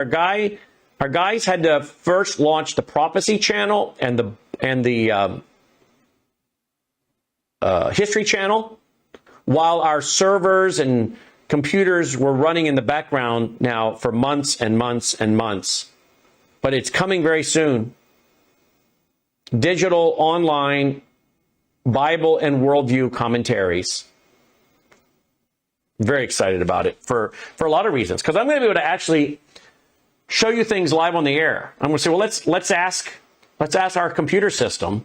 Our guys had to first launch the prophecy channel and the history channel, while our servers and computers were running in the background now for months and months and months. But it's coming very soon. Digital, online, Bible and worldview commentaries. Very excited about it for a lot of reasons, because I'm going to be able to actually show you things live on the air. I'm going to say, well, let's ask our computer system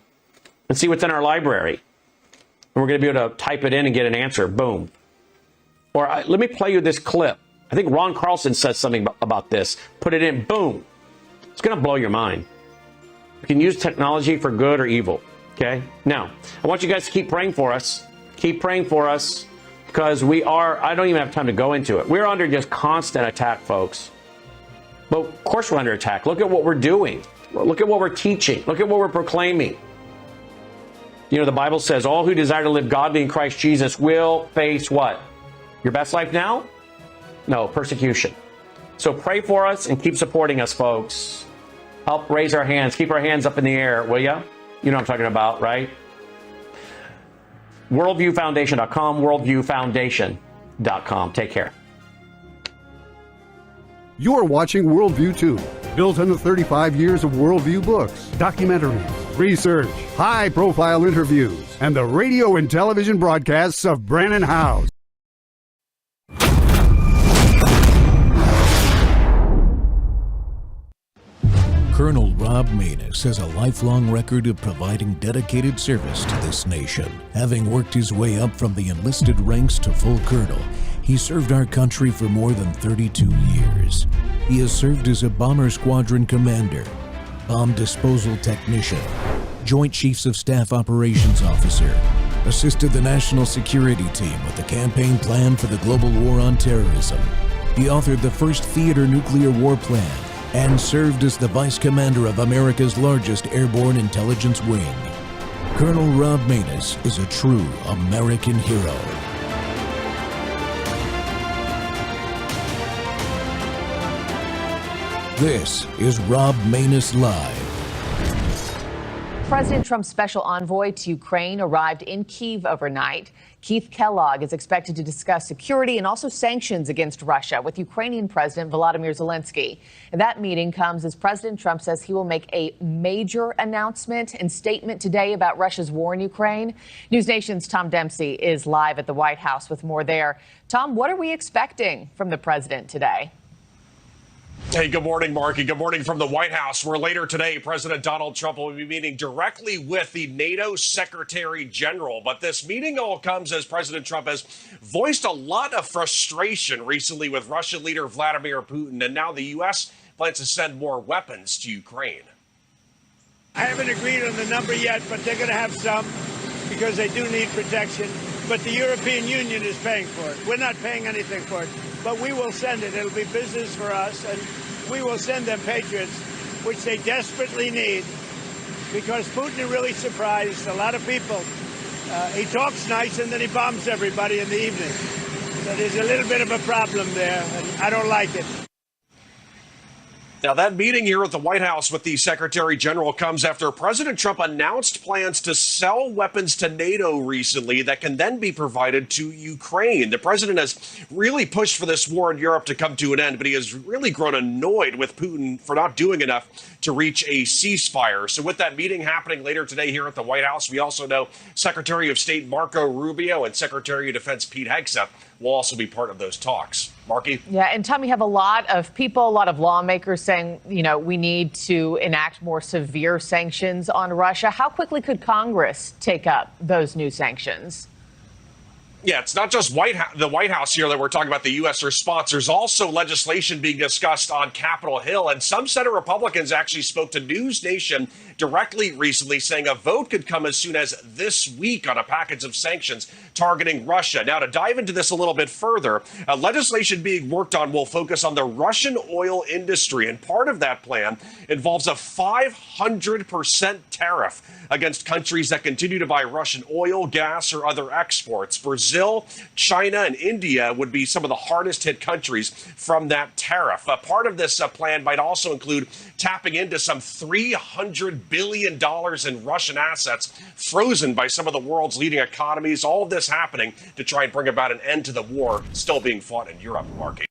and see what's in our library. And we're going to be able to type it in and get an answer. Boom. Or let me play you this clip. I think Ron Carlson says something about this. Put it in. Boom. It's going to blow your mind. You can use technology for good or evil. Okay? Now, I want you guys to keep praying for us. Keep praying for us, because I don't even have time to go into it. We're under just constant attack, folks. But of course we're under attack. Look at what we're doing. Look at what we're teaching. Look at what we're proclaiming. You know, the Bible says all who desire to live godly in Christ Jesus will face what? Your best life now? No, persecution. So pray for us and keep supporting us, folks. Help raise our hands. Keep our hands up in the air, will ya? You know what I'm talking about, right? Worldviewfoundation.com, worldviewfoundation.com. Take care. You're watching Worldview 2, built on the 35 years of Worldview books, documentaries, research, high-profile interviews, and the radio and television broadcasts of Brannon Howse. Colonel Rob Maness has a lifelong record of providing dedicated service to this nation. Having worked his way up from the enlisted ranks to full colonel, he served our country for more than 32 years. He has served as a bomber squadron commander, bomb disposal technician, Joint Chiefs of Staff Operations Officer, assisted the national security team with the campaign plan for the global war on terrorism. He authored the first theater nuclear war plan and served as the vice commander of America's largest airborne intelligence wing. Colonel Rob Maness is a true American hero. This is Rob Maness Live. President Trump's special envoy to Ukraine arrived in Kyiv overnight. Keith Kellogg is expected to discuss security and also sanctions against Russia with Ukrainian President Volodymyr Zelensky. And that meeting comes as President Trump says he will make a major announcement and statement today about Russia's war in Ukraine. News Nation's Tom Dempsey is live at the White House with more there. Tom, what are we expecting from the president today? Hey, good morning, Mark, and good morning from the White House, where later today, President Donald Trump will be meeting directly with the NATO Secretary General. But this meeting all comes as President Trump has voiced a lot of frustration recently with Russian leader Vladimir Putin, and now the U.S. plans to send more weapons to Ukraine. I haven't agreed on the number yet, but they're going to have some because they do need protection. But the European Union is paying for it. We're not paying anything for it, but we will send it. It'll be business for us, and we will send them Patriots, which they desperately need, because Putin really surprised a lot of people. He talks nice, and then he bombs everybody in the evening. So there's a little bit of a problem there, and I don't like it. Now, that meeting here at the White House with the Secretary General comes after President Trump announced plans to sell weapons to NATO recently that can then be provided to Ukraine. The president has really pushed for this war in Europe to come to an end, but he has really grown annoyed with Putin for not doing enough to reach a ceasefire. So with that meeting happening later today here at the White House, we also know Secretary of State Marco Rubio and Secretary of Defense Pete Hegseth will also be part of those talks. Marky? Yeah, and Tom, you have a lot of people, a lot of lawmakers saying, you know, we need to enact more severe sanctions on Russia. How quickly could Congress take up those new sanctions? Yeah, it's not just the White House here that we're talking about the U.S. response. There's also legislation being discussed on Capitol Hill, and some Senate Republicans actually spoke to News Nation directly recently, saying a vote could come as soon as this week on a package of sanctions targeting Russia. Now, to dive into this a little bit further, legislation being worked on will focus on the Russian oil industry, and part of that plan involves a 500% tariff against countries that continue to buy Russian oil, gas, or other exports. Brazil Brazil, China, and India would be some of the hardest hit countries from that tariff. Part of this plan might also include tapping into some $300 billion in Russian assets frozen by some of the world's leading economies. All of this happening to try and bring about an end to the war still being fought in Europe, Marky.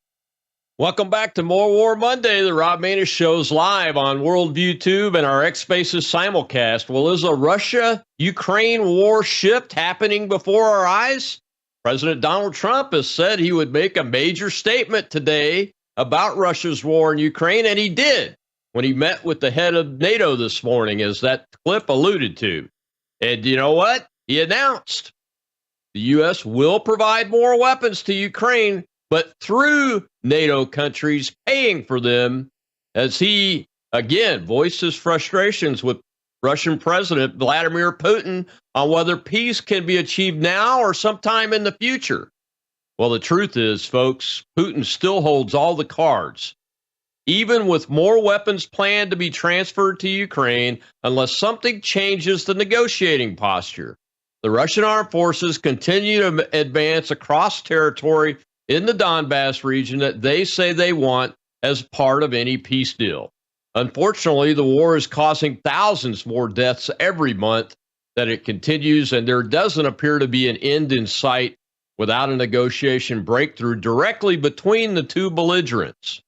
Welcome back to More War Monday. The Rob Maness Show's live on Worldview Tube and our X Spaces simulcast. Well, is a Russia-Ukraine war shift happening before our eyes? President Donald Trump has said he would make a major statement today about Russia's war in Ukraine, and he did when he met with the head of NATO this morning, as that clip alluded to. And you know what? He announced the U.S. will provide more weapons to Ukraine, but through NATO countries paying for them, as he, again, voiced his frustrations with Russian President Vladimir Putin on whether peace can be achieved now or sometime in the future. Well, the truth is, folks, Putin still holds all the cards, even with more weapons planned to be transferred to Ukraine, unless something changes the negotiating posture. The Russian armed forces continue to advance across territory in the Donbass region that they say they want as part of any peace deal. Unfortunately, the war is causing thousands more deaths every month that it continues, and there doesn't appear to be an end in sight without a negotiation breakthrough directly between the two belligerents.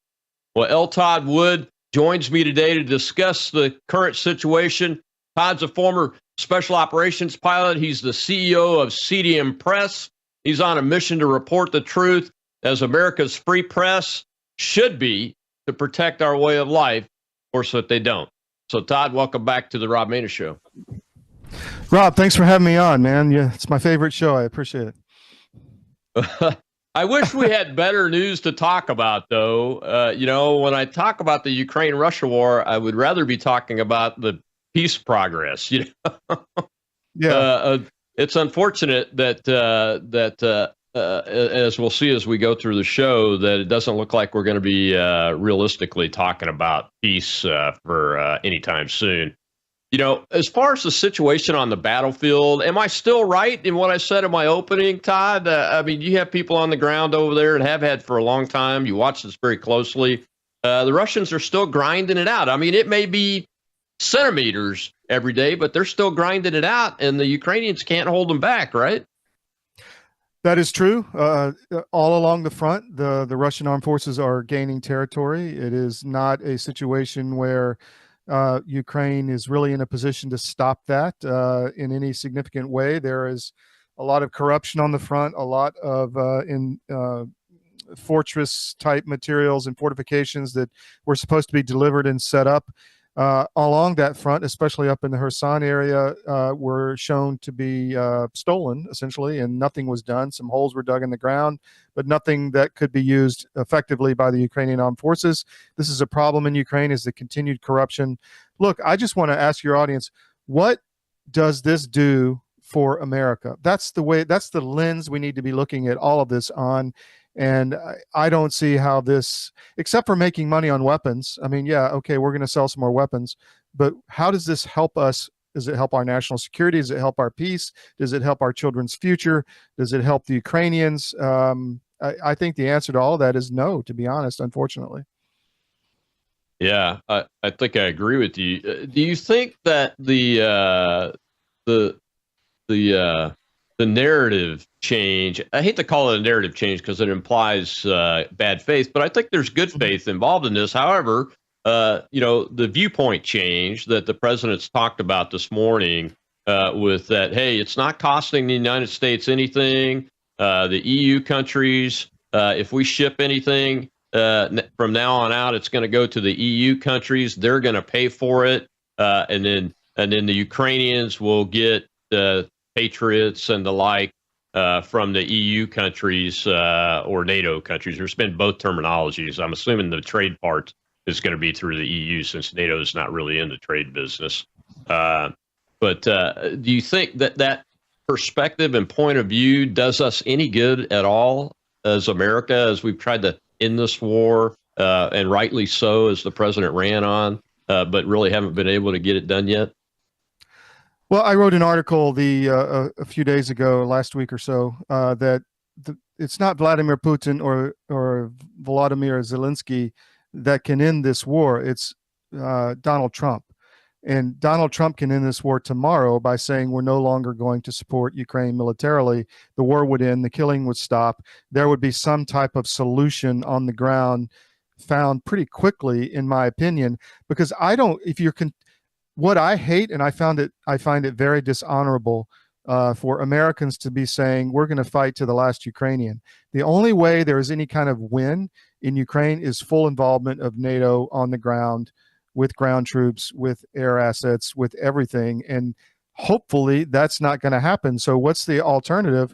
Well, L. Todd Wood joins me today to discuss the current situation. Todd's a former special operations pilot. He's the CEO of CDM Press. He's on a mission to report the truth, as America's free press should be, to protect our way of life, of course, that they don't. So, Todd, welcome back to the Rob Maness Show. Rob, thanks for having me on, man. Yeah, it's my favorite show. I appreciate it. I wish we had better news to talk about, though. When I talk about the Ukraine-Russia war, I would rather be talking about the peace progress. Yeah. It's unfortunate that as we'll see as we go through the show, that it doesn't look like we're going to be realistically talking about peace for any time soon. As far as the situation on the battlefield, am I still right in what I said in my opening, Todd? You have people on the ground over there and have had for a long time. You watch this very closely. The Russians are still grinding it out. It may be centimeters every day, but they're still grinding it out, and the Ukrainians can't hold them back, right? That is true. All along the front, the Russian armed forces are gaining territory. It is not a situation where Ukraine is really in a position to stop that in any significant way. There is a lot of corruption on the front, a lot of fortress type materials and fortifications that were supposed to be delivered and set up along that front, especially up in the Kherson area, were shown to be stolen, essentially, and nothing was done. Some holes were dug in the ground, but nothing that could be used effectively by the Ukrainian armed forces. This is a problem in Ukraine, is the continued corruption. Look, I just want to ask your audience, what does this do for America? That's the lens we need to be looking at all of this on. And I don't see how this, except for making money on weapons. Okay, we're going to sell some more weapons, but how does this help us? Does it help our national security? Does it help our peace? Does it help our children's future? Does it help the Ukrainians? I think the answer to all of that is no, to be honest, unfortunately. Yeah, I think I agree with you. Do you think that the narrative change, I hate to call it a narrative change because it implies bad faith, but I think there's good faith involved in this. However, the viewpoint change that the president's talked about this morning with that, hey, it's not costing the United States anything. The EU countries, if we ship anything from now on out, it's going to go to the EU countries. They're going to pay for it. And then the Ukrainians will get Patriots and the like from the EU countries or NATO countries. There's been both terminologies. I'm assuming the trade part is going to be through the EU since NATO is not really in the trade business. But do you think that perspective and point of view does us any good at all as America, as we've tried to end this war, and rightly so, as the president ran on, but really haven't been able to get it done yet? Well, I wrote an article a few days ago, last week or so, that it's not Vladimir Putin or Volodymyr Zelensky that can end this war. It's Donald Trump. And Donald Trump can end this war tomorrow by saying we're no longer going to support Ukraine militarily. The war would end, the killing would stop. There would be some type of solution on the ground found pretty quickly, in my opinion, because I don't, if you're, what I hate, and I find it very dishonorable for Americans to be saying we're going to fight to the last Ukrainian. The only way there is any kind of win in Ukraine is full involvement of NATO on the ground, with ground troops, with air assets, with everything. And hopefully that's not going to happen. So what's the alternative?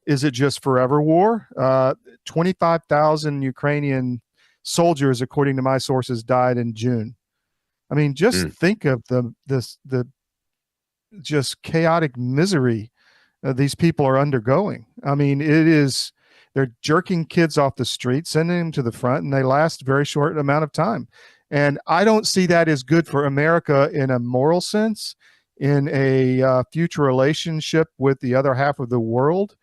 Is it just forever war? 25,000 Ukrainian soldiers, according to my sources, died in June. I mean, just think of the just chaotic misery these people are undergoing. I mean, they're jerking kids off the street, sending them to the front, and they last a very short amount of time. And I don't see that as good for America in a moral sense, in a future relationship with the other half of the world.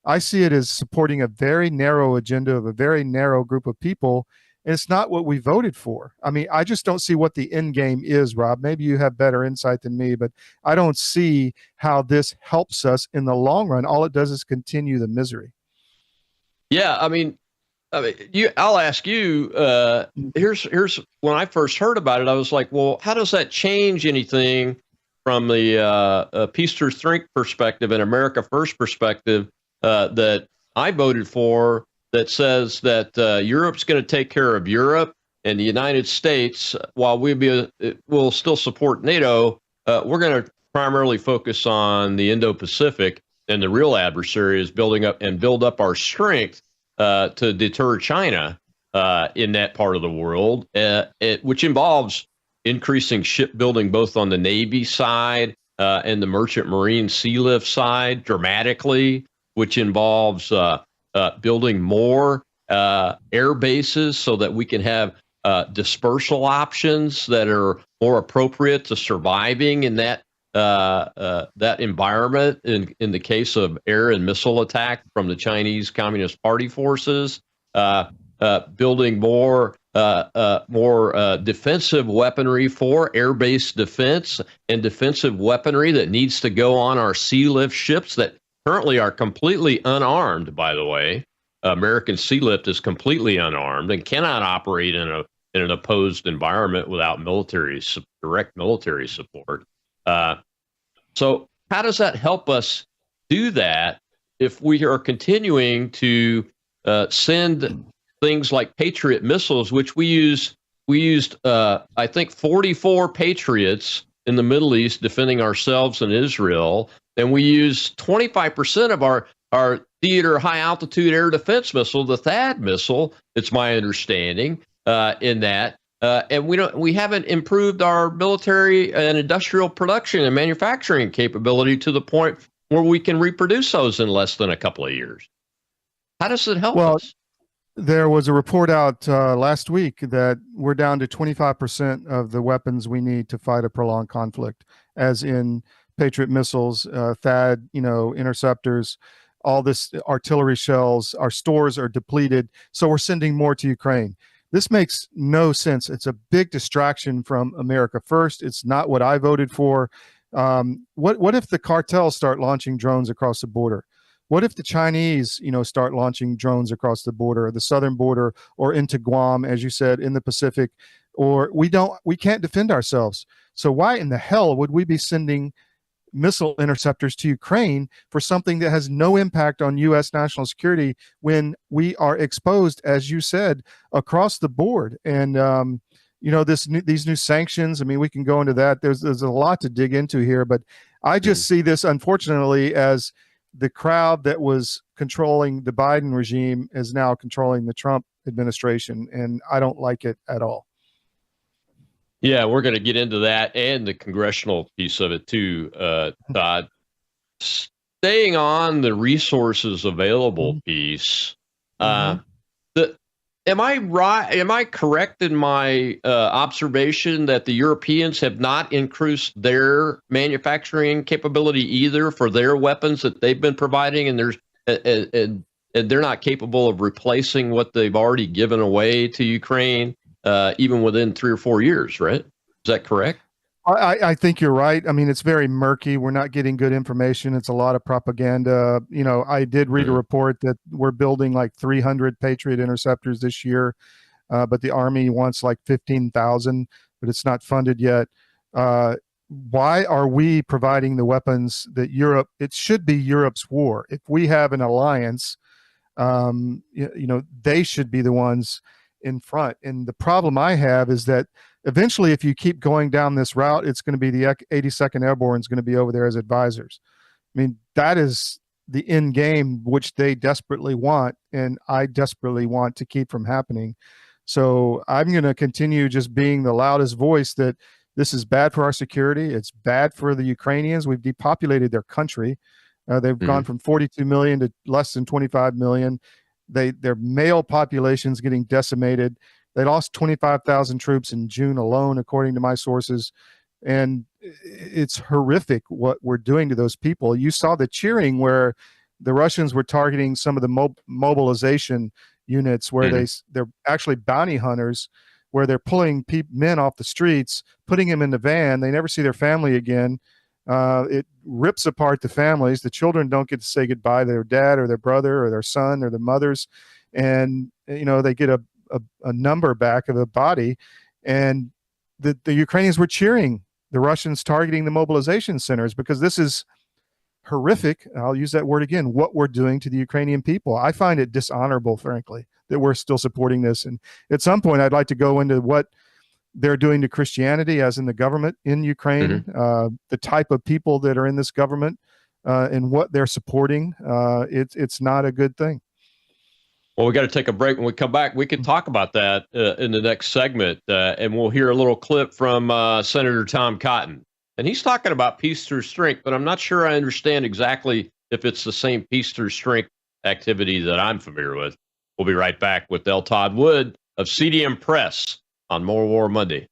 I see it as supporting a very narrow agenda of a very narrow group of people. And it's not what we voted for. I mean, I just don't see what the end game is, Rob. Maybe you have better insight than me, but I don't see how this helps us in the long run. All it does is continue the misery. Yeah, I mean, I'll ask you. Here's when I first heard about it, I was like, well, how does that change anything from the peace through strength perspective and America First perspective that I voted for? That says that Europe's going to take care of Europe, and the United States, while we'll still support NATO, we're going to primarily focus on the Indo-Pacific, and the real adversary is build up our strength to deter China in that part of the world, which involves increasing shipbuilding both on the Navy side and the merchant marine sea lift side dramatically, which involves building more air bases so that we can have dispersal options that are more appropriate to surviving in that environment in the case of air and missile attack from the Chinese Communist Party forces, building more defensive weaponry for air-based defense and defensive weaponry that needs to go on our sea lift ships that currently are completely unarmed, by the way. American Sea Lift is completely unarmed and cannot operate in an opposed environment without direct military support. So how does that help us do that if we are continuing to send things like Patriot missiles, which we used, I think, 44 Patriots in the Middle East defending ourselves and Israel. And we use 25% of our theater high altitude air defense missile, the THAAD missile. It's my understanding in that, and we haven't improved our military and industrial production and manufacturing capability to the point where we can reproduce those in less than a couple of years. How does it help us? There was a report out last week that we're down to 25% of the weapons we need to fight a prolonged conflict, as in Patriot missiles, THAAD, interceptors, all this artillery shells. Our stores are depleted, so we're sending more to Ukraine. This makes no sense. It's a big distraction from America First. It's not what I voted for. What if the cartels start launching drones across the border? What if the Chinese, start launching drones across the border, the southern border, or into Guam, as you said, in the Pacific? Or we can't defend ourselves. So why in the hell would we be sending missile interceptors to Ukraine for something that has no impact on U.S. national security when we are exposed, as you said, across the board? And these new sanctions. I mean, we can go into that. There's a lot to dig into here, but I just see this, unfortunately, as the crowd that was controlling the Biden regime is now controlling the Trump administration, and I don't like it at all. Yeah, we're going to get into that and the congressional piece of it too, Todd. Staying on the resources available piece, Am I right? Am I correct in my observation that the Europeans have not increased their manufacturing capability either for their weapons that they've been providing, and they're not capable of replacing what they've already given away to Ukraine, even within 3 or 4 years, right? Is that correct? I think you're right. I mean, it's very murky. We're not getting good information. It's a lot of propaganda. You know, I did read a report that we're building like 300 Patriot interceptors this year, but the Army wants like 15,000, but it's not funded yet. Why are we providing the weapons that Europe? It should be Europe's war. If we have an alliance, you know, they should be the ones in front. And the problem I have is that eventually, if you keep going down this route, it's going to be the 82nd Airborne is going to be over there as advisors. I mean, that is the end game, which they desperately want, and I desperately want to keep from happening. So I'm going to continue just being the loudest voice that this is bad for our security. It's bad for the Ukrainians. We've depopulated their country. They've gone from 42 million to less than 25 million. Their male population's getting decimated. They lost 25,000 troops in June alone, according to my sources. And it's horrific what we're doing to those people. You saw the cheering where the Russians were targeting some of the mobilization units where they're actually bounty hunters, where they're pulling men off the streets, putting them in the van. They never see their family again. It rips apart the families. The children don't get to say goodbye to their dad or their brother or their son or their mothers. And, you know, they get a number back of a body. And the Ukrainians were cheering the Russians targeting the mobilization centers because this is horrific. I'll use that word again, what we're doing to the Ukrainian people. I find it dishonorable, frankly, that we're still supporting this. And at some point, I'd like to go into what they're doing to Christianity, as in the government in Ukraine, the type of people that are in this government, and what they're supporting. It's not a good thing. Well, we got to take a break. When we come back, we can talk about that in the next segment, and we'll hear a little clip from Senator Tom Cotton. And he's talking about peace through strength, but I'm not sure I understand exactly if it's the same peace through strength activity that I'm familiar with. We'll be right back with L. Todd Wood of CDM Press on More War Monday.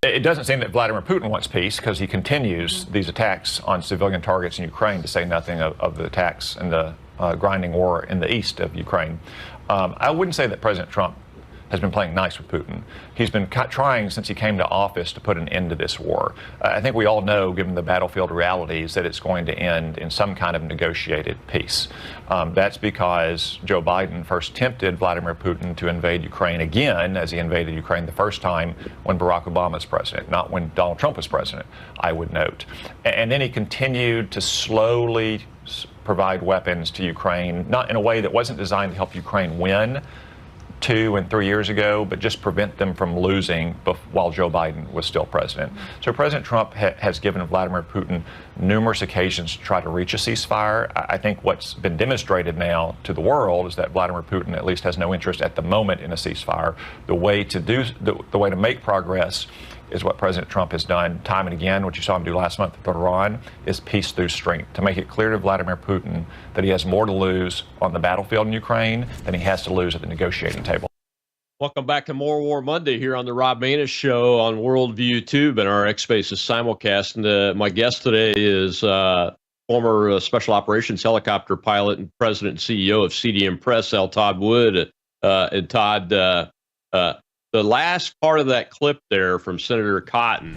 It doesn't seem that Vladimir Putin wants peace because he continues these attacks on civilian targets in Ukraine, to say nothing of the attacks and the grinding war in the east of Ukraine. I wouldn't say that President Trump has been playing nice with Putin. He's been trying since he came to office to put an end to this war. I think we all know, given the battlefield realities, that it's going to end in some kind of negotiated peace. That's because Joe Biden first tempted Vladimir Putin to invade Ukraine again, as he invaded Ukraine the first time when Barack Obama was president, not when Donald Trump was president, I would note. And then he continued to slowly provide weapons to Ukraine, not in a way that wasn't designed to help Ukraine win 2 and 3 years ago, but just prevent them from losing while Joe Biden was still president. So President Trump has given Vladimir Putin numerous occasions to try to reach a ceasefire. I think what's been demonstrated now to the world is that Vladimir Putin at least has no interest at the moment in a ceasefire. The way to make progress is what President Trump has done time and again, what you saw him do last month with Iran, is peace through strength, to make it clear to Vladimir Putin that he has more to lose on the battlefield in Ukraine than he has to lose at the negotiating table. Welcome back to More War Monday here on the Rob Maness Show on Worldview Tube and our X Spaces simulcast. And my guest today is former Special Operations helicopter pilot and president and CEO of CDM Press, L. Todd Wood. And Todd, the last part of that clip there from Senator Cotton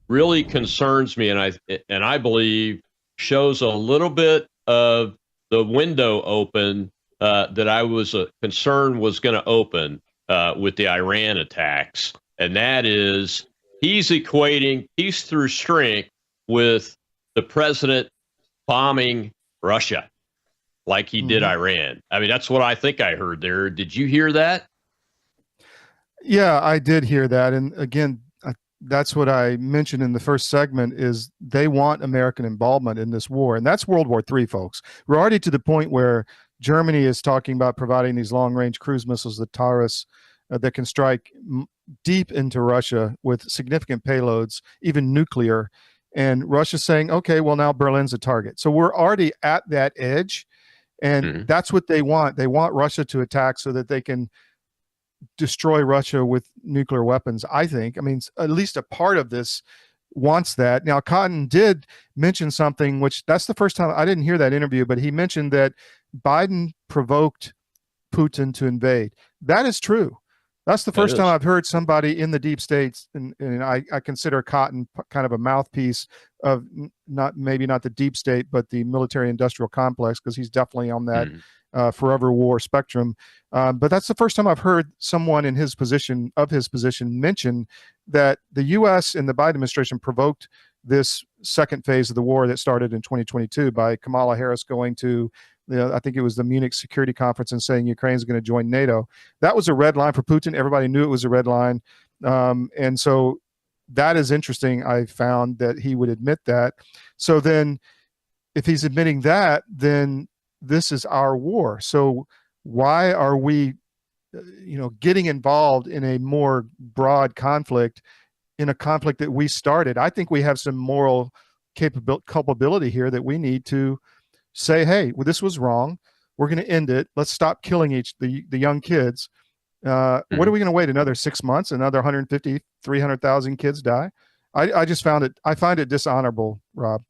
really concerns me, and I believe shows a little bit of the window open that I was concerned was going to open with the Iran attacks. And that is, he's equating peace through strength with the president bombing Russia like he did Iran. I mean, that's what I think I heard there. Did you hear that? Yeah, I did hear that. And again, that's what I mentioned in the first segment is they want American involvement in this war. And that's World War III, folks. We're already to the point where Germany is talking about providing these long-range cruise missiles, the Taurus, that can strike deep into Russia with significant payloads, even nuclear. And Russia's saying, okay, well, now Berlin's a target. So we're already at that edge. And that's what they want. They want Russia to attack so that they can destroy Russia with nuclear weapons, I think. I mean, at least a part of this wants that. Now, Cotton did mention something, which that's the first time I didn't hear that interview, but he mentioned that Biden provoked Putin to invade. That is true. That's the first time I've heard somebody in the deep states, and I consider Cotton kind of a mouthpiece of maybe not the deep state, but the military industrial complex, because he's definitely on that forever war spectrum. But that's the first time I've heard someone in his position mention that the U.S. and the Biden administration provoked this second phase of the war that started in 2022 by Kamala Harris going to, I think it was the Munich Security Conference, and saying Ukraine's going to join NATO. That was a red line for Putin. Everybody knew it was a red line. And so that is interesting. I found that he would admit that. So then if he's admitting that, then this is our war. So why are we, getting involved in a more broad conflict, in a conflict that we started? I think we have some moral culpability here that we need to say, hey, well, this was wrong. We're going to end it. Let's stop killing the young kids. What are we going to wait another 6 months? Another 150, 300,000 kids die? I find it dishonorable, Rob.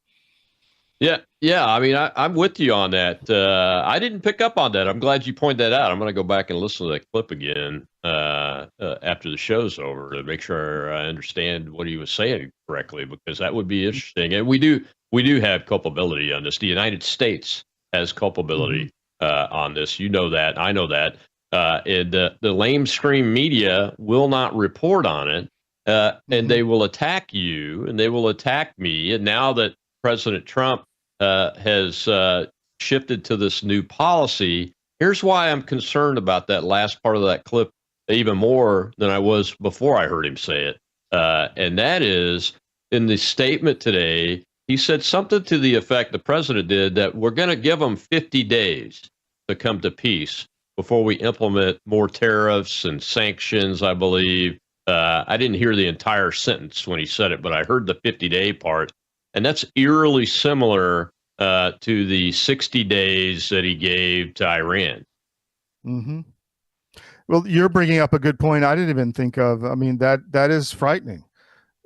Yeah. I mean, I'm with you on that. I didn't pick up on that. I'm glad you pointed that out. I'm going to go back and listen to that clip again after the show's over to make sure I understand what he was saying correctly, because that would be interesting. And we do have culpability on this. The United States has culpability on this. You know that. I know that. And the lamestream media will not report on it, and they will attack you, and they will attack me. And now that President Trump has shifted to this new policy, here's why I'm concerned about that last part of that clip even more than I was before I heard him say it. And that is, in the statement today, he said something to the effect, the president did, that we're going to give them 50 days to come to peace before we implement more tariffs and sanctions, I believe. I didn't hear the entire sentence when he said it, but I heard the 50-day part. And that's eerily similar to the 60 days that he gave to Iran. Well, you're bringing up a good point I didn't even think of. I mean, that is frightening.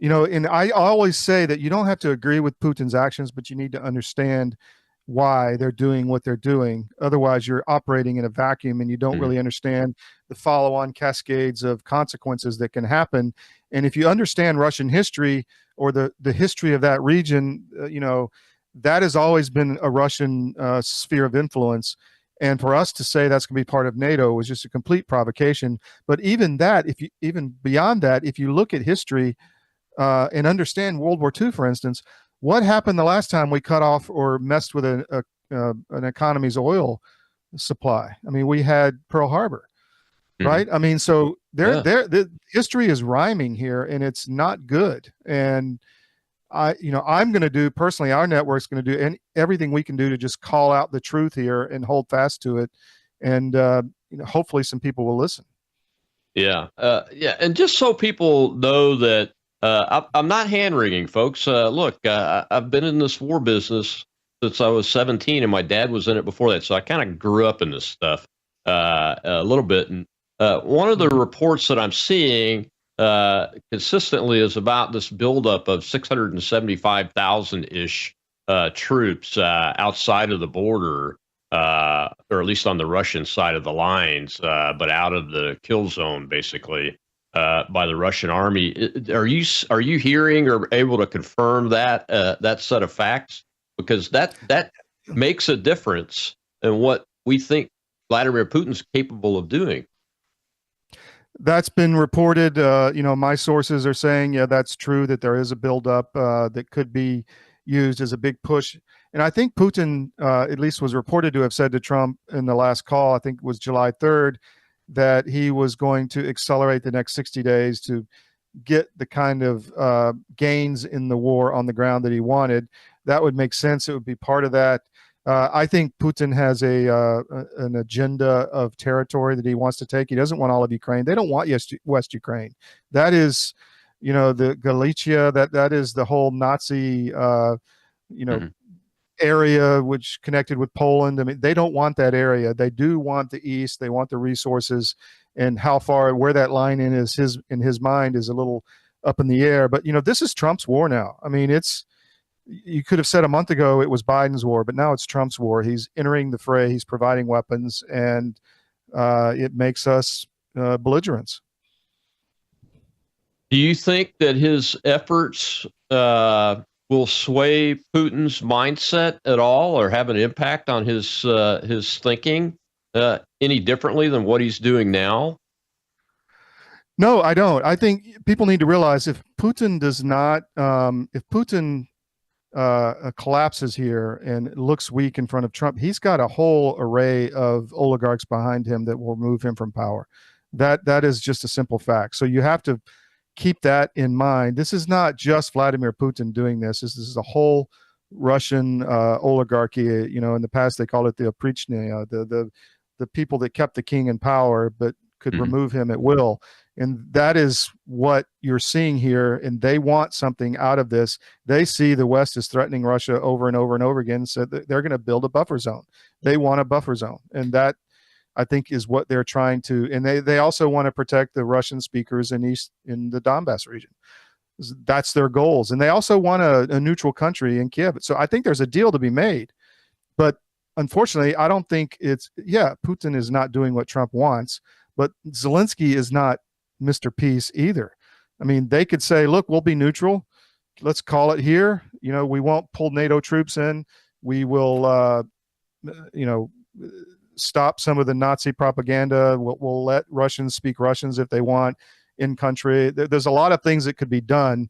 And I always say that you don't have to agree with Putin's actions, but you need to understand why they're doing what they're doing. Otherwise, you're operating in a vacuum and you don't really understand the follow-on cascades of consequences that can happen. And if you understand Russian history or the history of that region, that has always been a Russian sphere of influence. And for us to say that's going to be part of NATO was just a complete provocation. But even that, even beyond that, if you look at history and understand World War II, for instance, what happened the last time we cut off or messed with an economy's oil supply? I mean, we had Pearl Harbor, right? I mean, so the history is rhyming here, and it's not good. And I'm going to do personally, our network's going to do everything we can do to just call out the truth here and hold fast to it. And hopefully some people will listen. Yeah. And just so people know that I'm not hand-wringing, folks. Look, I've been in this war business since I was 17, and my dad was in it before that. So I kind of grew up in this stuff a little bit. And One of the reports that I'm seeing consistently is about this buildup of 675,000-ish troops outside of the border, or at least on the Russian side of the lines, but out of the kill zone, basically, by the Russian army. Are you hearing or able to confirm that that set of facts? Because that makes a difference in what we think Vladimir Putin's capable of doing. That's been reported. My sources are saying, yeah, that's true, that there is a buildup that could be used as a big push. And I think Putin, at least was reported to have said to Trump in the last call, I think it was July 3rd, that he was going to accelerate the next 60 days to get the kind of gains in the war on the ground that he wanted. That would make sense. It would be part of that. I think Putin has an agenda of territory that he wants to take. He doesn't want all of Ukraine. They don't want West Ukraine. That is, the Galicia. That is the whole Nazi, area which connected with Poland. I mean, they don't want that area. They do want the East. They want the resources, and where that line in his mind is a little up in the air. But this is Trump's war now. I mean, you could have said a month ago it was Biden's war, but now it's Trump's war. He's entering the fray. He's providing weapons, and it makes us belligerents. Do you think that his efforts will sway Putin's mindset at all, or have an impact on his thinking any differently than what he's doing now? No, I don't. I think people need to realize if Putin does not, if Putin collapses here and looks weak in front of Trump, he's got a whole array of oligarchs behind him that will remove him from power. That is just a simple fact. So you have to keep that in mind. This is not just Vladimir Putin doing this. This is a whole Russian oligarchy. In the past they called it the oprichnia, the people that kept the king in power but could remove him at will. And that is what you're seeing here. And they want something out of this. They see the West is threatening Russia over and over and over again. So they're going to build a buffer zone. They want a buffer zone. And that, I think, is what they're trying to. And they also want to protect the Russian speakers in the Donbass region. That's their goals. And they also want a neutral country in Kiev. So I think there's a deal to be made. But unfortunately, I don't think Putin is not doing what Trump wants, but Zelensky is not Mr. Peace either. I mean, they could say, look, we'll be neutral. Let's call it here. We won't pull NATO troops in. We will, stop some of the Nazi propaganda. We'll let Russians speak Russians if they want in country. There's a lot of things that could be done,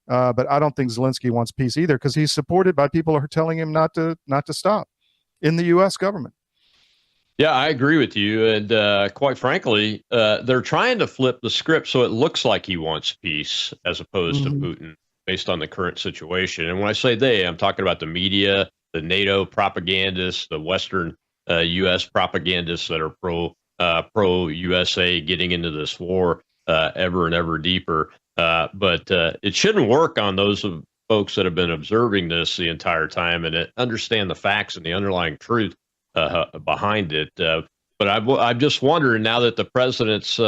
but I don't think Zelensky wants peace either, because he's supported by people who are telling him not to stop in the U.S. government. Yeah, I agree with you. And quite frankly, they're trying to flip the script so it looks like he wants peace as opposed to Putin based on the current situation. And when I say they, I'm talking about the media, the NATO propagandists, the Western U.S. propagandists that are pro USA getting into this war ever and ever deeper. But it shouldn't work on those folks that have been observing this the entire time and understand the facts and the underlying truth behind it. But I'm just wondering, now that the president's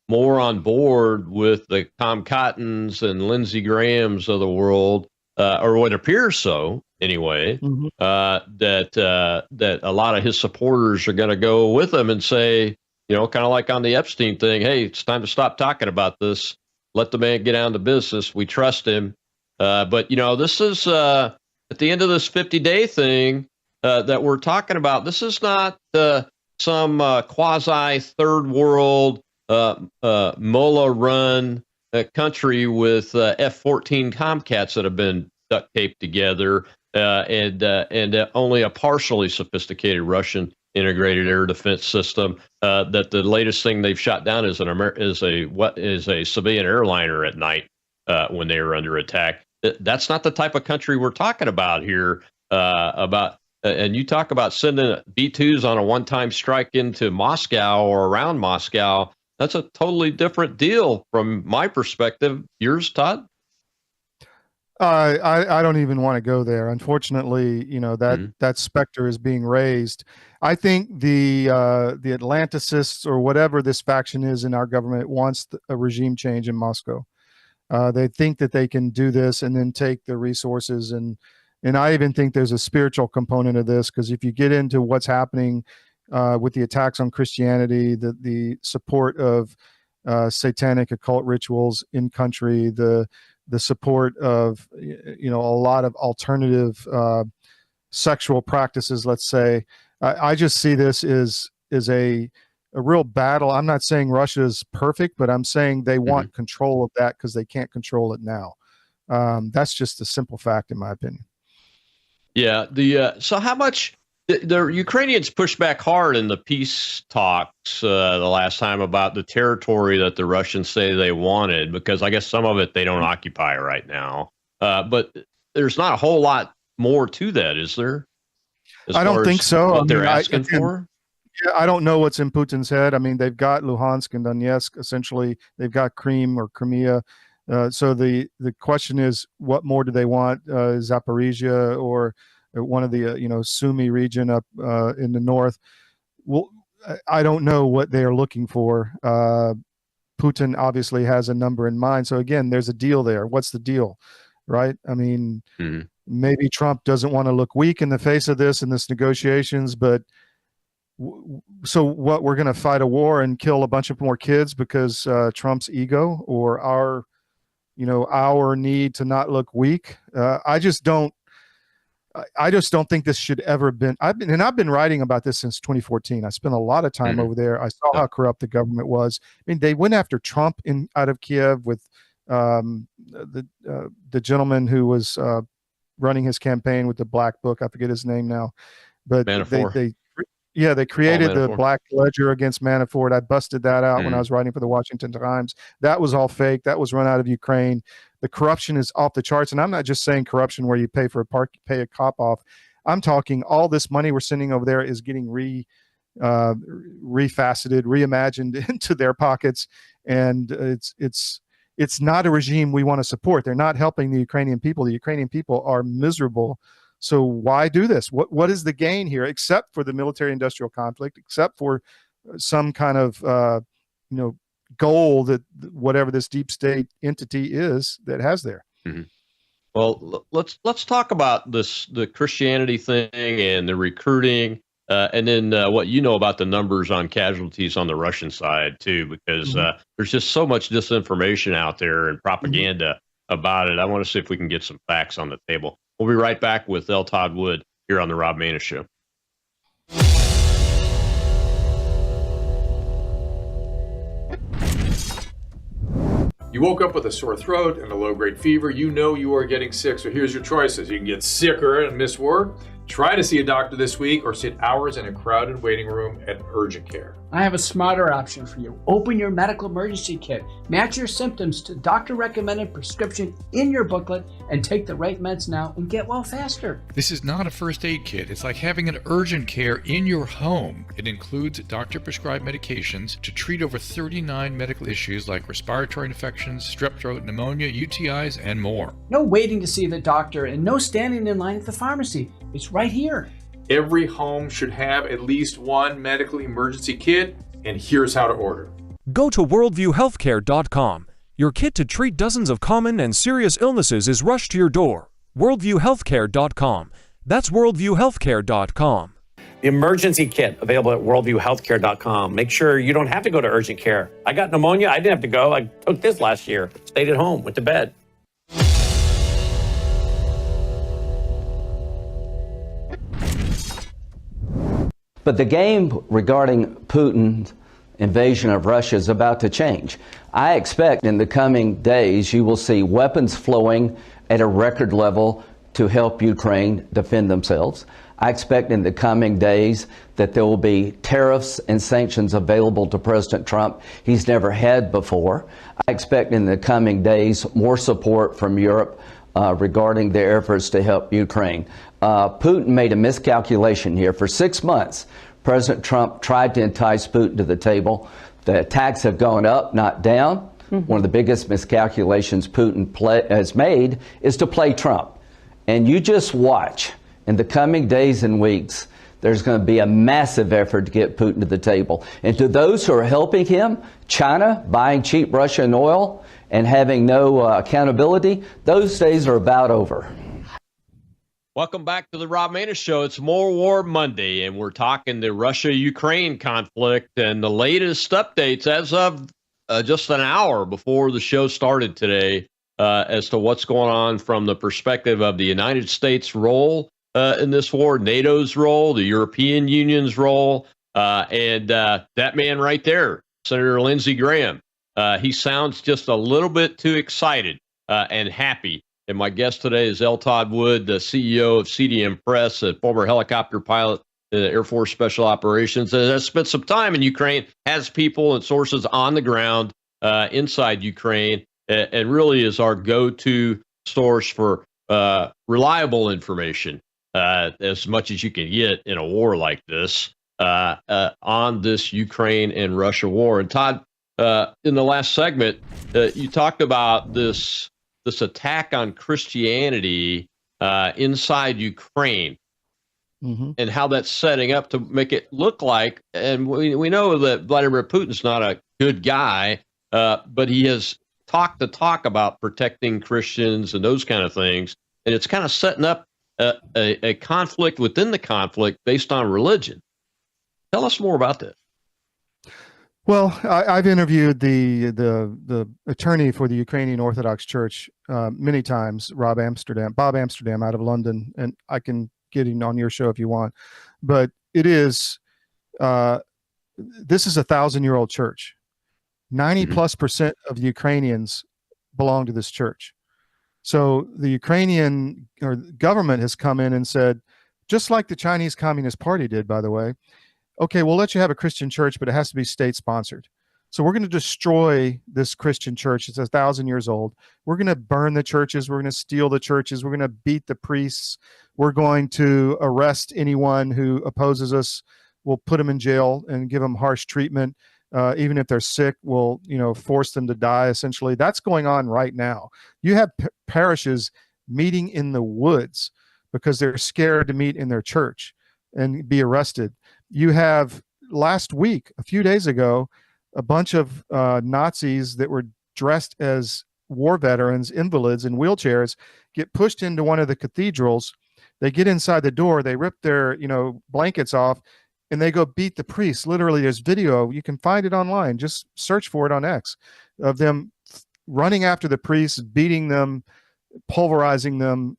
more on board with the Tom Cottons and Lindsey Grahams of the world, or what appears so anyway, that a lot of his supporters are going to go with him and say, kind of like on the Epstein thing, hey, it's time to stop talking about this. Let the man get down to business. We trust him. But this is at the end of this 50-day thing that we're talking about. This is not some quasi third world mullah-run country with F-14 Tomcats that have been duct taped together, and only a partially sophisticated Russian integrated air defense system. That the latest thing they've shot down is a civilian airliner at night when they were under attack. That's not the type of country we're talking about here. And you talk about sending B-2s on a one-time strike into Moscow or around Moscow. That's a totally different deal from my perspective. Yours, Todd? I don't even want to go there. Unfortunately, that specter is being raised. I think the Atlanticists or whatever this faction is in our government wants a regime change in Moscow. They think that they can do this and then take the resources, and I even think there's a spiritual component of this, because if you get into what's happening with the attacks on Christianity, the support of satanic occult rituals in country, the support of a lot of alternative sexual practices, let's say, I just see this as a real battle. I'm not saying Russia is perfect, but I'm saying they want control of that because they can't control it now. That's just a simple fact, in my opinion. Yeah. So how much the Ukrainians pushed back hard in the peace talks the last time about the territory that the Russians say they wanted, because I guess some of it they don't occupy right now. But there's not a whole lot more to that, is there? I don't think so. What they're asking for? Yeah, I don't know what's in Putin's head. I mean, they've got Luhansk and Donetsk, essentially. They've got Crimea. So the question is, what more do they want? Zaporizhia or one of the Sumy region up in the north? Well, I don't know what they are looking for. Putin obviously has a number in mind. So again, there's a deal there. What's the deal, right? I mean, maybe Trump doesn't want to look weak in the face of this in this negotiations, but so what? We're going to fight a war and kill a bunch of more kids because Trump's ego or our need to not look weak. I just don't think this should ever have been. I've been writing about this since 2014. I spent a lot of time over there. I saw how corrupt the government was. I mean, they went after Trump out of Kiev with the gentleman who was running his campaign with the Black Book. I forget his name now, but they created the Black Ledger against Manafort. I busted that out when I was writing for the Washington Times. That was all fake. That was run out of Ukraine. The corruption is off the charts. And I'm not just saying corruption where you pay a cop off. I'm talking all this money we're sending over there is getting refaceted, reimagined into their pockets. And it's not a regime we want to support. They're not helping the Ukrainian people. The Ukrainian people are miserable. So why do this? What is the gain here, except for the military-industrial conflict, except for some kind of goal that whatever this deep state entity is that has there? Well, let's talk about the Christianity thing and the recruiting, and then what about the numbers on casualties on the Russian side too, because there's just so much disinformation out there and propaganda about it. I want to see if we can get some facts on the table. We'll be right back with L. Todd Wood here on the Rob Maness Show. You woke up with a sore throat and a low-grade fever. You know you are getting sick, so here's your choices. You can get sicker and miss work. Try to see a doctor this week or sit hours in a crowded waiting room at urgent care. I have a smarter option for you. Open your medical emergency kit. Match your symptoms to doctor-recommended prescription in your booklet and take the right meds now and get well faster. This is not a first aid kit. It's like having an urgent care in your home. It includes doctor-prescribed medications to treat over 39 medical issues like respiratory infections, strep throat, pneumonia, UTIs, and more. No waiting to see the doctor and no standing in line at the pharmacy. It's right here. Every home should have at least one medical emergency kit, and here's how to order. Go to worldviewhealthcare.com. Your kit to treat dozens of common and serious illnesses is rushed to your door. worldviewhealthcare.com. That's worldviewhealthcare.com. The emergency kit available at worldviewhealthcare.com. Make sure you don't have to go to urgent care. I got pneumonia. I didn't have to go. I took this last year. Stayed at home, went to bed. But the game regarding Putin's invasion of Russia is about to change. I expect in the coming days you will see weapons flowing at a record level to help Ukraine defend themselves. I expect in the coming days that there will be tariffs and sanctions available to President Trump he's never had before. I expect in the coming days more support from Europe regarding their efforts to help Ukraine. Putin made a miscalculation here. For 6 months, President Trump tried to entice Putin to the table. The attacks have gone up, not down. One of the biggest miscalculations Putin has made is to play Trump. And you just watch. In the coming days and weeks, there's going to be a massive effort to get Putin to the table. And to those who are helping him, China buying cheap Russian oil and having no accountability, those days are about over. Welcome back to the Rob Maness Show. It's More War Monday, and we're talking the Russia-Ukraine conflict and the latest updates as of just an hour before the show started today as to what's going on from the perspective of the United States' role in this war, NATO's role, the European Union's role, and that man right there, Senator Lindsey Graham. He sounds just a little bit too excited and happy. And my guest today is L. Todd Wood, the CEO of CDM Press, a former helicopter pilot in the Air Force Special Operations, and has spent some time in Ukraine, has people and sources on the ground inside Ukraine, and really is our go-to source for reliable information, as much as you can get in a war like this, on this Ukraine and Russia war. And Todd, in the last segment, you talked about this attack on Christianity inside Ukraine, and how that's setting up to make it look like, and we know that Vladimir Putin's not a good guy, but he has talked the talk about protecting Christians and those kind of things, and it's kind of setting up a conflict within the conflict based on religion. Tell us more about that. Well, I've interviewed the attorney for the Ukrainian Orthodox Church many times, Bob Amsterdam out of London, and I can get him on your show if you want. But it is this is a 1,000-year-old church. 90+% of the Ukrainians belong to this church. So the Ukrainian government has come in and said, just like the Chinese Communist Party did, by the way, okay, we'll let you have a Christian church, but it has to be state-sponsored. So we're going to destroy this Christian church. It's 1,000 years old. We're going to burn the churches. We're going to steal the churches. We're going to beat the priests. We're going to arrest anyone who opposes us. We'll put them in jail and give them harsh treatment. Even if they're sick, we'll force them to die, essentially. That's going on right now. You have parishes meeting in the woods because they're scared to meet in their church and be arrested. You have last week, a few days ago, a bunch of Nazis that were dressed as war veterans, invalids in wheelchairs, get pushed into one of the cathedrals. They get inside the door, they rip their blankets off, and they go beat the priests. Literally, there's video. You can find it online. Just search for it on X, of them running after the priests, beating them, pulverizing them.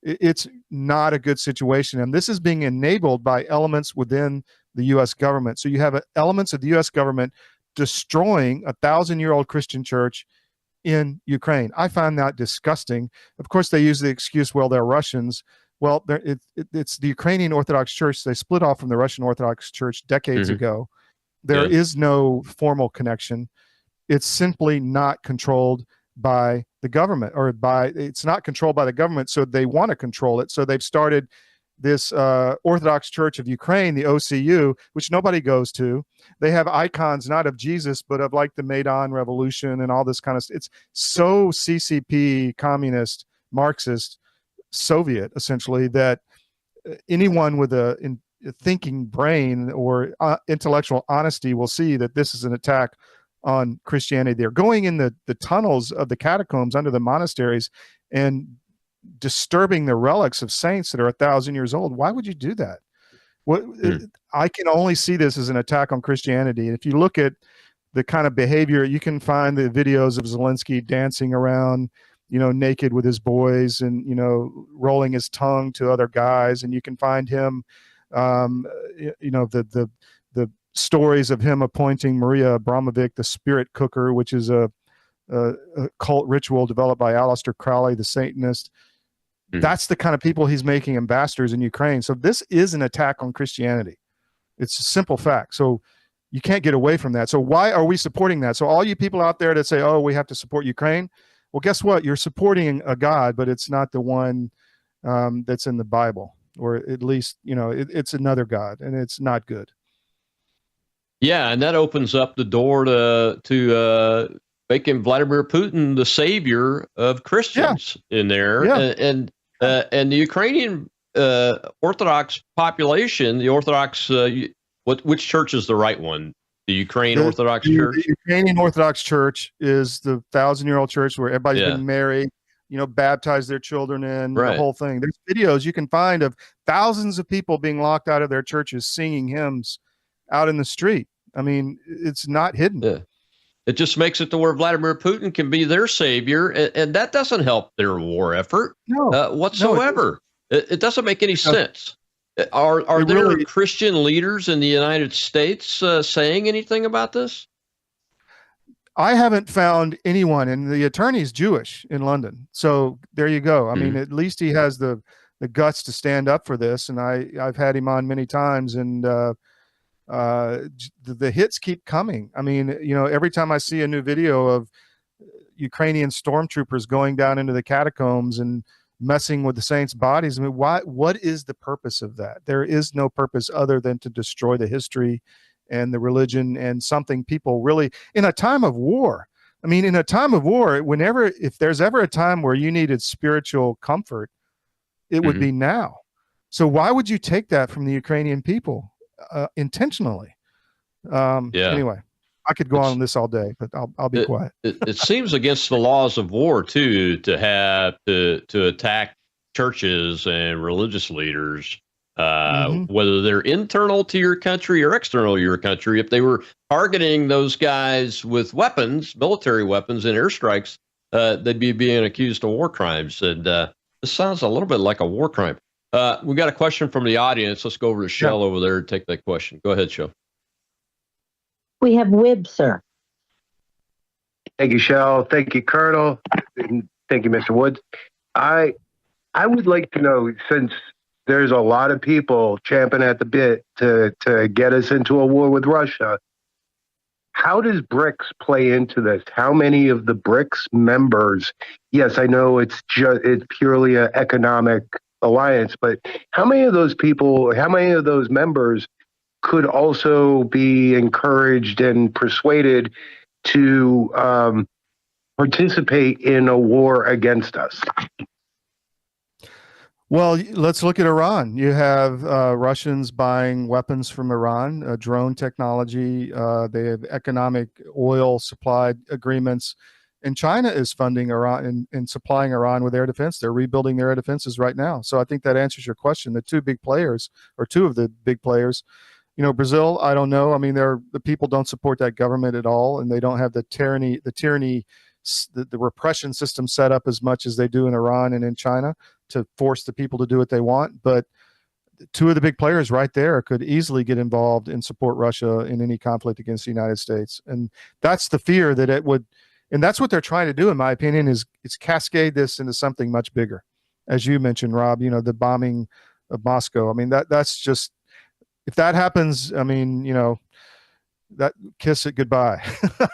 It's not a good situation. And this is being enabled by elements within the U.S. government. So you have elements of the U.S. government destroying a 1,000-year-old Christian church in Ukraine. I find that disgusting. Of course, they use the excuse, well, they're Russians. Well, it's the Ukrainian Orthodox Church. They split off from the Russian Orthodox Church decades ago. There is no formal connection. It's simply not controlled by the government, it's not controlled by the government, so they want to control it. So they've started this Orthodox Church of Ukraine, the OCU, which nobody goes to. They have icons not of Jesus, but of like the Maidan Revolution and all this kind of stuff. It's so CCP, communist, Marxist, Soviet, essentially, that anyone with a thinking brain or intellectual honesty will see that this is an attack on Christianity. They're going in the tunnels of the catacombs under the monasteries and disturbing the relics of saints that are 1,000 years old. Why would you do that? I can only see this as an attack on Christianity. And if you look at the kind of behavior, you can find the videos of Zelensky dancing around, naked with his boys and, rolling his tongue to other guys. And you can find him, the stories of him appointing Maria Abramovic, the spirit cooker, which is a cult ritual developed by Aleister Crowley, the Satanist. That's the kind of people he's making ambassadors in Ukraine. So this is an attack on Christianity. It's a simple fact. So you can't get away from that. So why are we supporting that? So all you people out there that say, oh, we have to support Ukraine. Well, guess what? You're supporting a God, but it's not the one that's in the Bible, or at least, it's another God, and it's not good. Yeah, and that opens up the door to making Vladimir Putin the savior of Christians in there, and the Ukrainian Orthodox population, the Orthodox, which church is the right one? The Ukraine Orthodox Church? The Ukrainian Orthodox Church is the 1,000-year-old church where everybody's been married, baptized their children in, the whole thing. There's videos you can find of thousands of people being locked out of their churches singing hymns out in the street. I mean, it's not hidden. Yeah. It just makes it to where Vladimir Putin can be their savior, and that doesn't help their war effort whatsoever. It doesn't make any sense. Are there Christian leaders in the United States saying anything about this? I haven't found anyone, and the attorney's Jewish in London. So there you go. I mean, at least he has the guts to stand up for this, and I've had him on many times, and the hits keep coming. I mean, every time I see a new video of Ukrainian stormtroopers going down into the catacombs and messing with the saints' bodies, I mean, what is the purpose of that? There is no purpose other than to destroy the history and the religion and something people really, in a time of war. I mean, in a time of war, if there's ever a time where you needed spiritual comfort, it would be now. So why would you take that from the Ukrainian people intentionally? Anyway, I could go on this all day, but I'll be quiet. It seems against the laws of war too to have to attack churches and religious leaders, whether they're internal to your country or external to your country. If they were targeting those guys with weapons, military weapons, and airstrikes, they'd be being accused of war crimes. And this sounds a little bit like a war crime. We got a question from the audience. Let's go over to Shell over there and take that question. Go ahead, Shell. We have Wib, sir. Thank you, Shell. Thank you, Colonel. And thank you, Mr. Woods. I would like to know, since there's a lot of people champing at the bit to get us into a war with Russia, how does BRICS play into this? How many of the BRICS members? Yes, I know it's purely an economic alliance, but how many of those people? How many of those members could also be encouraged and persuaded to participate in a war against us? Well, let's look at Iran. You have Russians buying weapons from Iran, drone technology. They have economic oil supply agreements. And China is funding Iran and supplying Iran with air defense. They're rebuilding their air defenses right now. So I think that answers your question. The two of the big players, Brazil, I don't know. I mean, the people don't support that government at all, and they don't have the tyranny, the repression system set up as much as they do in Iran and in China to force the people to do what they want. But two of the big players right there could easily get involved and support Russia in any conflict against the United States. And that's the fear that it would, and that's what they're trying to do, in my opinion, is cascade this into something much bigger. As you mentioned, Rob, the bombing of Moscow. I mean, that's just, if that happens, I mean, that kiss it goodbye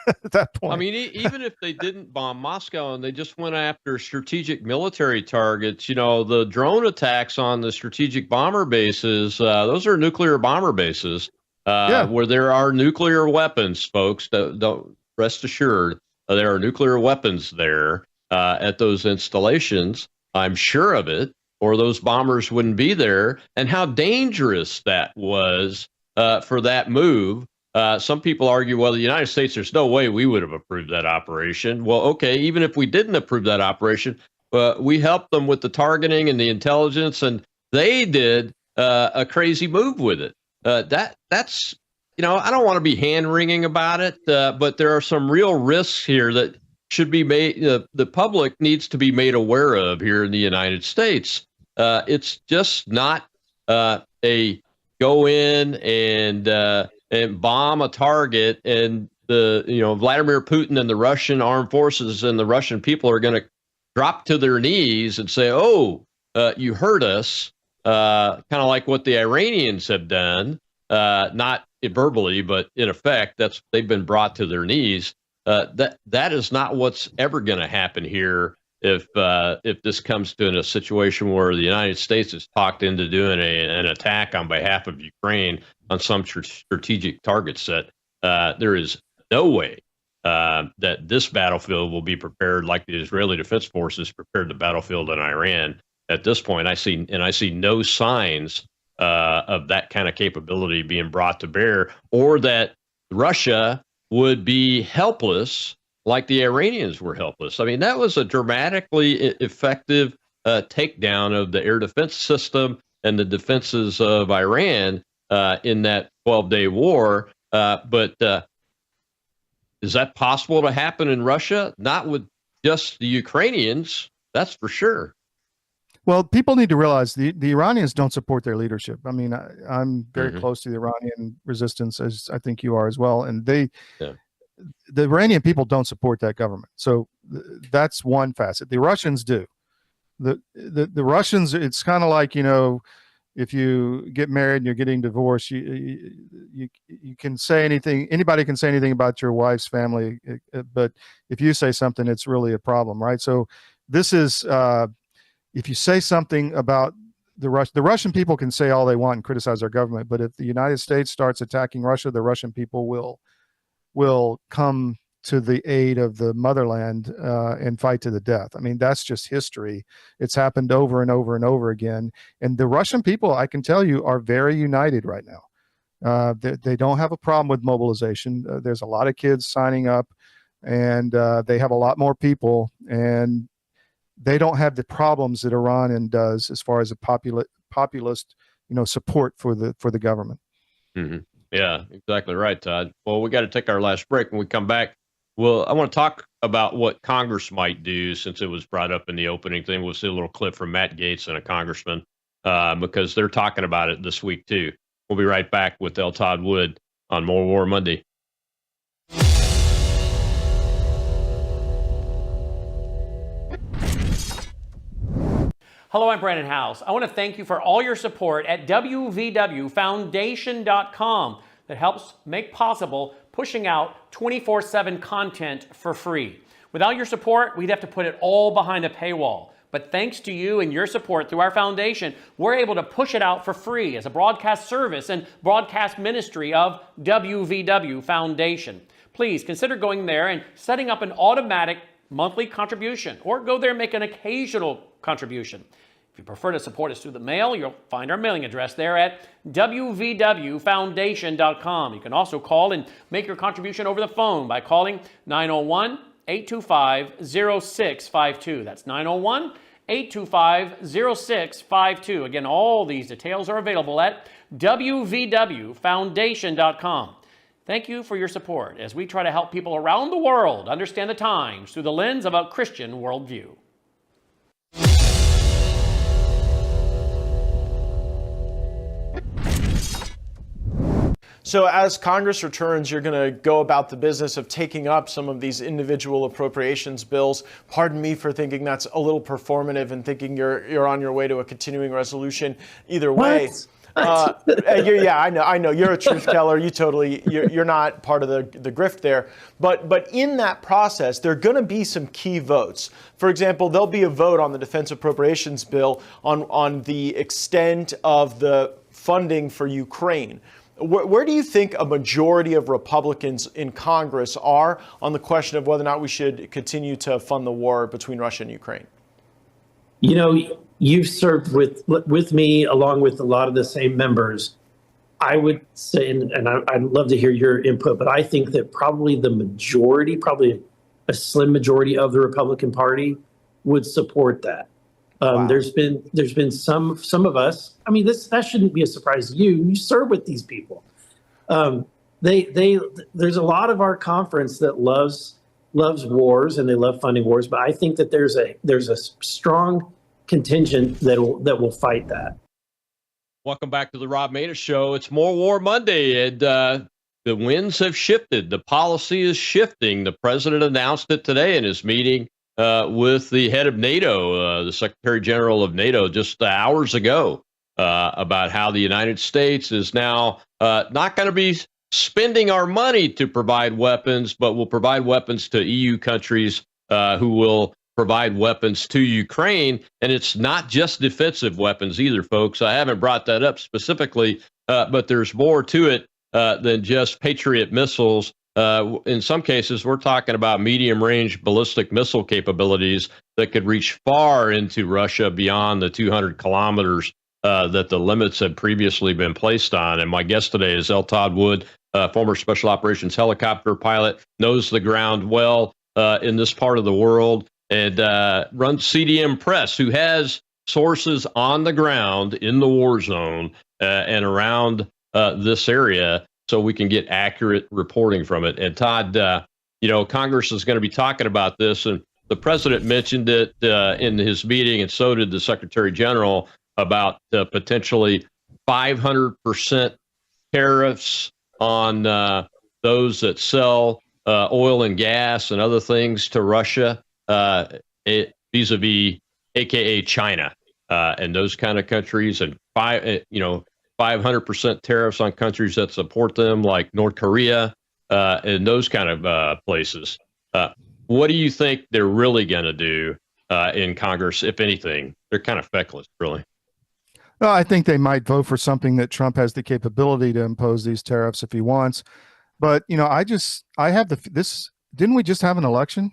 at that point. I mean, even if they didn't bomb Moscow and they just went after strategic military targets, the drone attacks on the strategic bomber bases, those are nuclear bomber bases where there are nuclear weapons, folks. Don't rest assured, there are nuclear weapons there at those installations. I'm sure of it, or those bombers wouldn't be there. And how dangerous that was for that move. Some people argue, well, the United States, there's no way we would have approved that operation. Well, okay, even if we didn't approve that operation, we helped them with the targeting and the intelligence, and they did a crazy move with it. That's, I don't want to be hand-wringing about it, but there are some real risks here that should be made, the public needs to be made aware of here in the United States. It's just not a go in and bomb a target, and Vladimir Putin and the Russian armed forces and the Russian people are going to drop to their knees and say, "Oh, you hurt us," kind of like what the Iranians have done, not verbally, but in effect, they've been brought to their knees. That is not what's ever going to happen here. If this comes to a situation where the United States is talked into doing an attack on behalf of Ukraine on some strategic target set, there is no way that this battlefield will be prepared like the Israeli Defense Forces prepared the battlefield in Iran. At this point, I see no signs of that kind of capability being brought to bear, or that Russia would be helpless like the Iranians were helpless. I mean, that was a dramatically effective takedown of the air defense system and the defenses of Iran in that 12-day war. But is that possible to happen in Russia? Not with just the Ukrainians, that's for sure. Well, people need to realize the Iranians don't support their leadership. I mean, I'm very Mhm. close to the Iranian resistance, as I think you are as well. And the Yeah. Iranian people don't support that government. So that's one facet. The Russians do. The Russians, it's kind of like, if you get married and you're getting divorced, you can say anything, anybody can say anything about your wife's family, but if you say something, it's really a problem, right? So this is, if you say something about the Russian people can say all they want and criticize our government, but if the United States starts attacking Russia, the Russian people will come to the aid of the motherland and fight to the death. I mean, that's just history. It's happened over and over and over again. And the Russian people, I can tell you, are very united right now. They don't have a problem with mobilization. There's a lot of kids signing up, and they have a lot more people, and they don't have the problems that Iran does as far as a populist, support for the government. Mm-hmm. Yeah, exactly right, Todd. Well, we got to take our last break. When we come back, I want to talk about what Congress might do, since it was brought up in the opening thing. We'll see a little clip from Matt Gaetz and a congressman because they're talking about it this week too. We'll be right back with L. Todd Wood on More War Monday. Hello, I'm Brandon House. I want to thank you for all your support at wvwfoundation.com that helps make possible pushing out 24/7 content for free. Without your support, we'd have to put it all behind a paywall. But thanks to you and your support through our foundation, we're able to push it out for free as a broadcast service and broadcast ministry of WVW Foundation. Please consider going there and setting up an automatic monthly contribution, or go there and make an occasional contribution. If you prefer to support us through the mail, you'll find our mailing address there at wvwfoundation.com. You can also call and make your contribution over the phone by calling 901-825-0652. That's 901-825-0652. Again, all these details are available at wvwfoundation.com. Thank you for your support as we try to help people around the world understand the times through the lens of a Christian worldview. So as Congress returns, you're going to go about the business of taking up some of these individual appropriations bills. Pardon me for thinking that's a little performative and thinking you're on your way to a continuing resolution. Either way. Yeah, I know. You're a truth teller. You're not part of the grift there. But in that process, there are going to be some key votes. For example, there'll be a vote on the defense appropriations bill on the extent of the funding for Ukraine. Where do you think a majority of Republicans in Congress are on the question of whether or not we should continue to fund the war between Russia and Ukraine? You've served with me along with a lot of the same members. I would say, and I'd love to hear your input, but I think that probably the majority, probably a slim majority of the Republican Party would support that. Wow. There's been some of us. I mean, that shouldn't be a surprise to you. You serve with these people. There's a lot of our conference that loves wars and they love funding wars, but I think that there's a strong contingent that will fight that. Welcome back to the Rob Maness Show. It's More War Monday, and the winds have shifted. The policy is shifting. The president announced it today in his meeting with the head of NATO, the Secretary General of NATO, just hours ago, about how the United States is now not going to be spending our money to provide weapons, but will provide weapons to EU countries who will provide weapons to Ukraine. And it's not just defensive weapons either, folks. I haven't brought that up specifically, but there's more to it than just Patriot missiles. In some cases, we're talking about medium-range ballistic missile capabilities that could reach far into Russia beyond the 200 kilometers that the limits had previously been placed on. And my guest today is L. Todd Wood, former Special Operations helicopter pilot, knows the ground well in this part of the world, and runs CDM Press, who has sources on the ground in the war zone and around this area, so we can get accurate reporting from it. And Todd, Congress is going to be talking about this, and the president mentioned it in his meeting, and so did the Secretary General, about potentially 500% tariffs on those that sell oil and gas and other things to Russia, vis-a-vis, aka China, and those kind of countries, and 500% tariffs on countries that support them, like North Korea, and those kind of places. What do you think they're really going to do in Congress, if anything? They're kind of feckless, really. Well, I think they might vote for something that Trump has the capability to impose these tariffs if he wants. But, didn't we just have an election?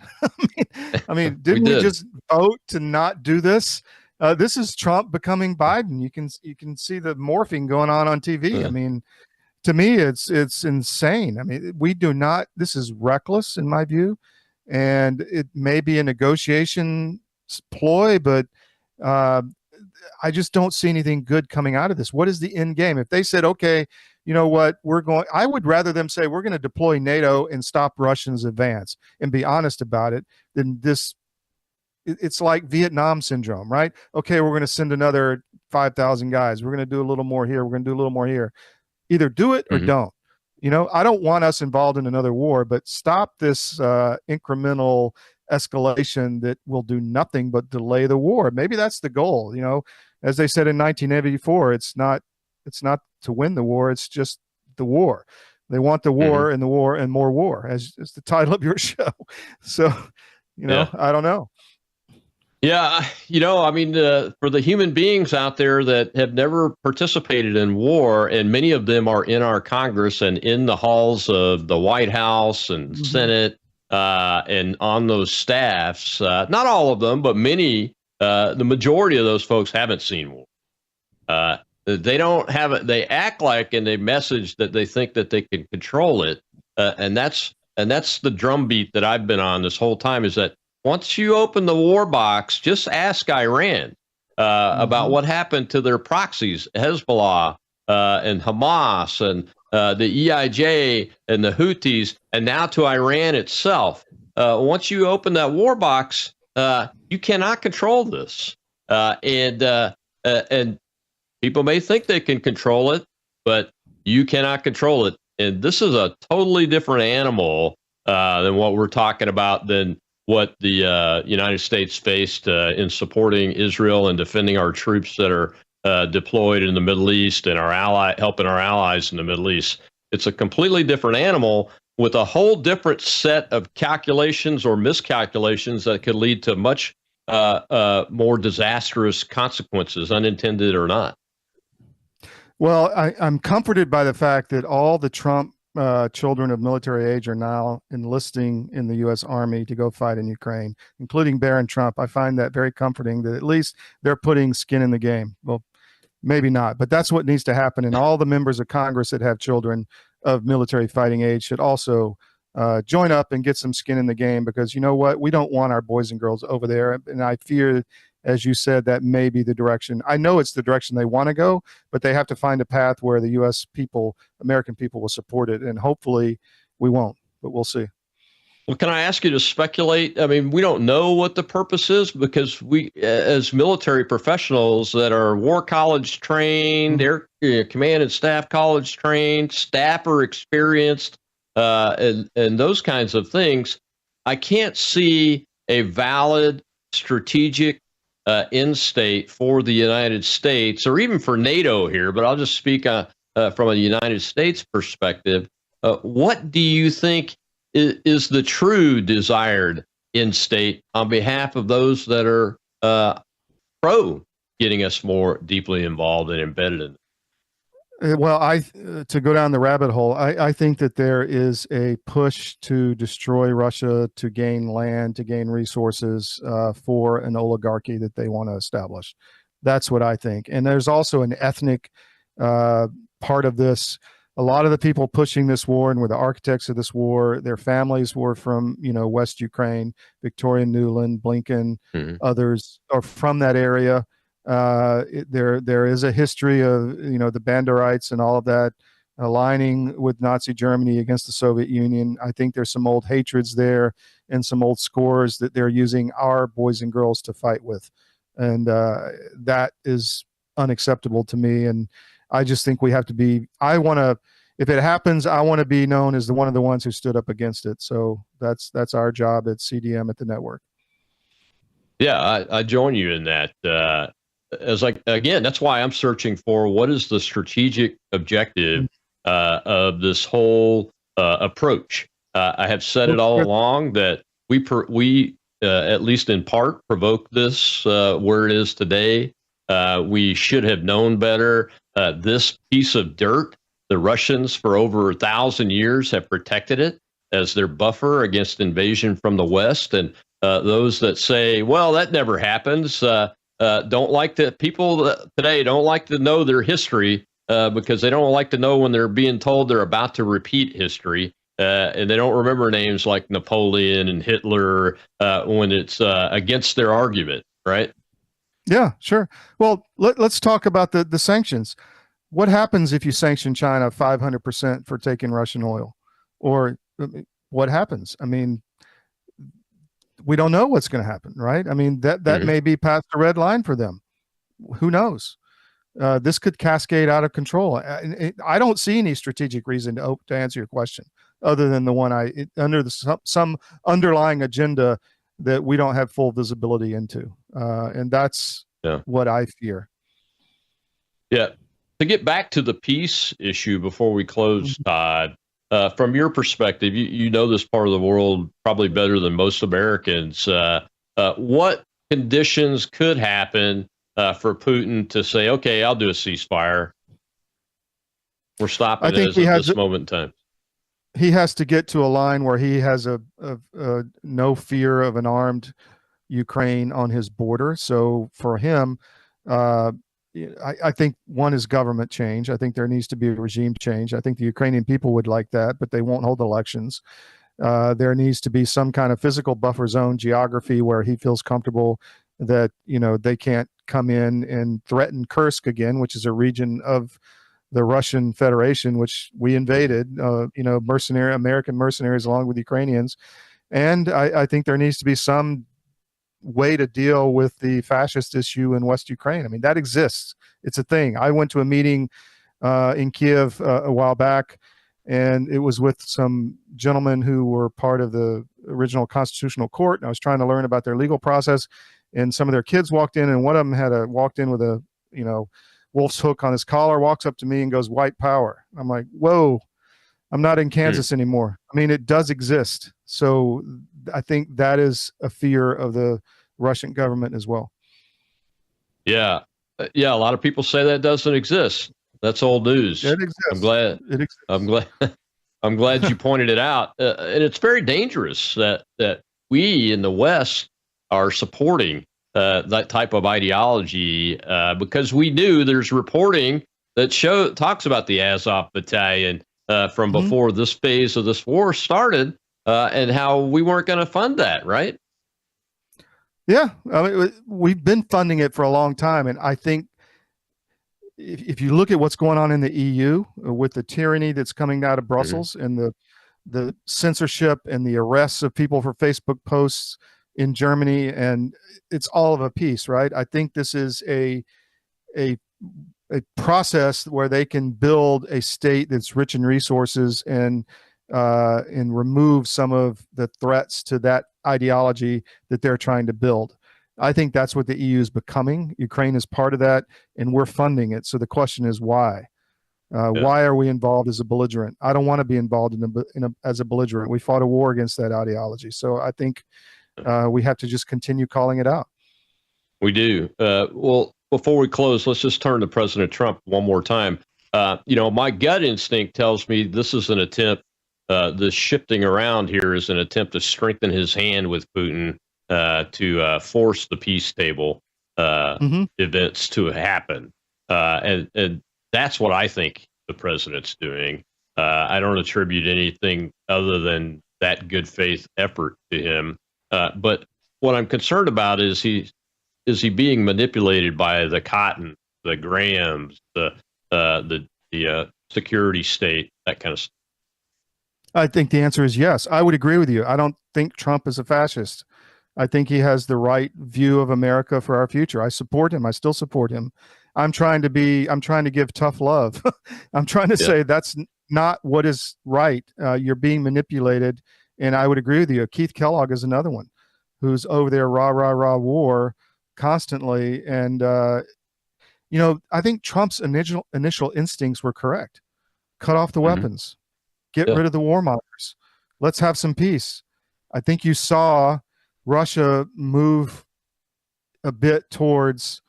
Didn't we just vote to not do this? This is Trump becoming Biden. You can see the morphing going on TV. Yeah. To me, it's insane. This is reckless in my view, and it may be a negotiation ploy, but I just don't see anything good coming out of this. What is the end game? If they said, okay, you know what, I would rather them say we're going to deploy NATO and stop Russians' advance and be honest about it than this. It's like Vietnam syndrome, right? Okay, we're going to send another 5,000 guys. We're going to do a little more here. We're going to do a little more here. Either do it or don't. I don't want us involved in another war, but stop this incremental escalation that will do nothing but delay the war. Maybe that's the goal. As they said in 1984, it's not to win the war. It's just the war. They want the war and the war and more war, as the title of your show. So, I don't know. Yeah, for the human beings out there that have never participated in war, and many of them are in our Congress and in the halls of the White House and Senate, and on those staffs, not all of them, but many, the majority of those folks haven't seen war. They don't have it. They act like, and they message that they think that they can control it. And that's the drumbeat that I've been on this whole time, is that once you open the war box, just ask Iran about what happened to their proxies, Hezbollah and Hamas and the EIJ and the Houthis, and now to Iran itself. Once you open that war box, you cannot control this. And people may think they can control it, but you cannot control it. And this is a totally different animal than what we're talking about, than what the United States faced in supporting Israel and defending our troops that are deployed in the Middle East, and helping our allies in the Middle East. It's a completely different animal with a whole different set of calculations or miscalculations that could lead to much more disastrous consequences, unintended or not. Well, I'm comforted by the fact that all the Trump children of military age are now enlisting in the U.S. Army to go fight in Ukraine, including Barron Trump. I find that very comforting, that at least they're putting skin in the game. Well, maybe not, but that's what needs to happen. And all the members of Congress that have children of military fighting age should also join up and get some skin in the game, because you know what? We don't want our boys and girls over there. And I fear, as you said, that may be the direction. I know it's the direction they want to go, but they have to find a path where the U.S. people, American people, will support it. And hopefully we won't, but we'll see. Well, can I ask you to speculate? We don't know what the purpose is, because we, as military professionals that are war college trained, air command and staff college trained, staffer experienced, and those kinds of things, I can't see a valid strategic end state for the United States, or even for NATO here, but I'll just speak from a United States perspective. What do you think is the true desired end state on behalf of those that are pro getting us more deeply involved and embedded in it? Well, to go down the rabbit hole, I think that there is a push to destroy Russia, to gain land, to gain resources for an oligarchy that they want to establish. That's what I think. And there's also an ethnic part of this. A lot of the people pushing this war and were the architects of this war, their families were from, West Ukraine. Victoria Nuland, Blinken, others are from that area. There is a history of the Banderites and all of that aligning with Nazi Germany against the Soviet Union. I think there's some old hatreds there and some old scores that they're using our boys and girls to fight with, and that is unacceptable to me. And I just think we have to be. If it happens, I want to be known as one of the ones who stood up against it. So that's our job at CDM at the network. Yeah, I join you in that. Again, that's why I'm searching for what is the strategic objective of this whole approach. I have said it all along that we at least in part provoked this where it is today. We should have known better. This piece of dirt, the Russians for over 1,000 years have protected it as their buffer against invasion from the West. And those that say, well, that never happens, don't like to, people today don't like to know their history because they don't like to know when they're being told they're about to repeat history. And they don't remember names like Napoleon and Hitler when it's against their argument, right? Yeah, sure. Well, let's talk about the sanctions. What happens if you sanction China 500% for taking Russian oil? Or what happens? I mean, we don't know what's going to happen, right? I mean, that may be past the red line for them. Who knows? This could cascade out of control. I don't see any strategic reason to answer your question, other than the one under some underlying agenda that we don't have full visibility into, and that's what I fear. Yeah. To get back to the peace issue before we close, Todd, from your perspective, you know this part of the world probably better than most Americans. What conditions could happen for Putin to say, okay, I'll do a ceasefire? We're stopping it at this moment in time. He has to get to a line where he has a no fear of an armed Ukraine on his border. So for him, I think one is government change. I think there needs to be a regime change. I think the Ukrainian people would like that, but they won't hold elections. There needs to be some kind of physical buffer zone geography where he feels comfortable that they can't come in and threaten Kursk again, which is a region of the Russian Federation, which we invaded. American mercenaries along with Ukrainians, and I think there needs to be some way to deal with the fascist issue in West Ukraine. I mean, that exists. It's a thing. I went to a meeting in Kiev a while back, and it was with some gentlemen who were part of the original Constitutional Court. And I was trying to learn about their legal process, and some of their kids walked in, and one of them walked in with a, wolf's hook on his collar, walks up to me and goes, "White power." I'm like, whoa, I'm not in Kansas anymore. I mean, it does exist. So I think that is a fear of the Russian government as well. Yeah. Yeah. A lot of people say that doesn't exist. That's old news. It exists. I'm glad. It exists. I'm glad you pointed it out. And it's very dangerous that we in the West are supporting that type of ideology because we knew there's reporting that talks about the Azov Battalion from before this phase of this war started and how we weren't going to fund that, right? Yeah, I mean, we've been funding it for a long time, and I think if you look at what's going on in the EU with the tyranny that's coming out of Brussels and the censorship and the arrests of people for Facebook posts in Germany, and it's all of a piece, right? I think this is a process where they can build a state that's rich in resources and remove some of the threats to that ideology that they're trying to build. I think that's what the EU is becoming. Ukraine is part of that, and we're funding it. So the question is why? Why are we involved as a belligerent? I don't want to be involved as a belligerent. We fought a war against that ideology. So I think we have to just continue calling it out. We do. Well, before we close, let's just turn to President Trump one more time. My gut instinct tells me this is an attempt. The shifting around here is an attempt to strengthen his hand with Putin to force the peace table events to happen. And that's what I think the president's doing. I don't attribute anything other than that good faith effort to him. But what I'm concerned about is he being manipulated by the cotton, the grams, the security state, that kind of stuff. I think the answer is yes. I would agree with you. I don't think Trump is a fascist. I think he has the right view of America for our future. I support him. I still support him. I'm trying to give tough love. I'm trying to say that's not what is right. You're being manipulated. And I would agree with you. Keith Kellogg is another one who's over there, rah, rah, rah, war constantly. And, I think Trump's initial instincts were correct. Cut off the weapons. Get rid of the warmongers. Let's have some peace. I think you saw Russia move a bit towards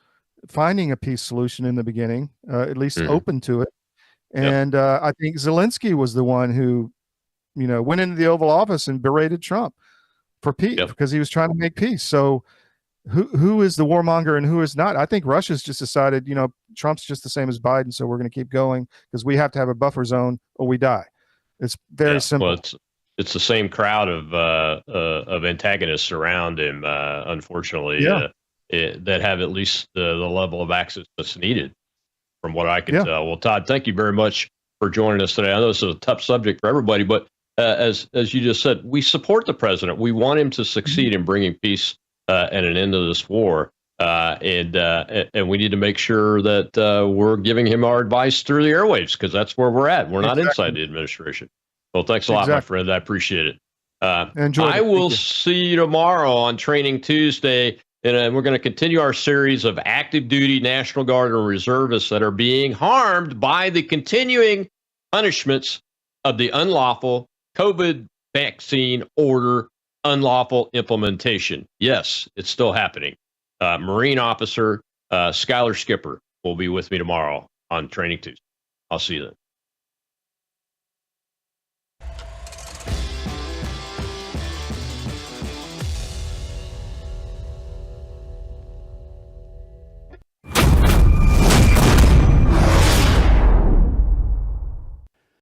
finding a peace solution in the beginning, at least open to it. And I think Zelensky was the one who, went into the Oval Office and berated Trump for peace because he was trying to make peace. So who is the warmonger and who is not? I think Russia's just decided, Trump's just the same as Biden, so we're going to keep going because we have to have a buffer zone or we die. It's very simple. Well, it's the same crowd of antagonists around him, unfortunately, that have at least the level of access that's needed, from what I can tell. Well, Todd, thank you very much for joining us today. I know this is a tough subject for everybody, but as you just said, we support the president. We want him to succeed in bringing peace and an end to this war. And we need to make sure that we're giving him our advice through the airwaves, because that's where we're at. We're not inside the administration. Well, thanks a lot, my friend. I appreciate it. I will see you tomorrow on Training Tuesday, and we're going to continue our series of active duty National Guard and reservists that are being harmed by the continuing punishments of the unlawful COVID vaccine order, unlawful implementation. Yes, it's still happening. Marine officer Skylar Skipper will be with me tomorrow on Training Tuesday. I'll see you then.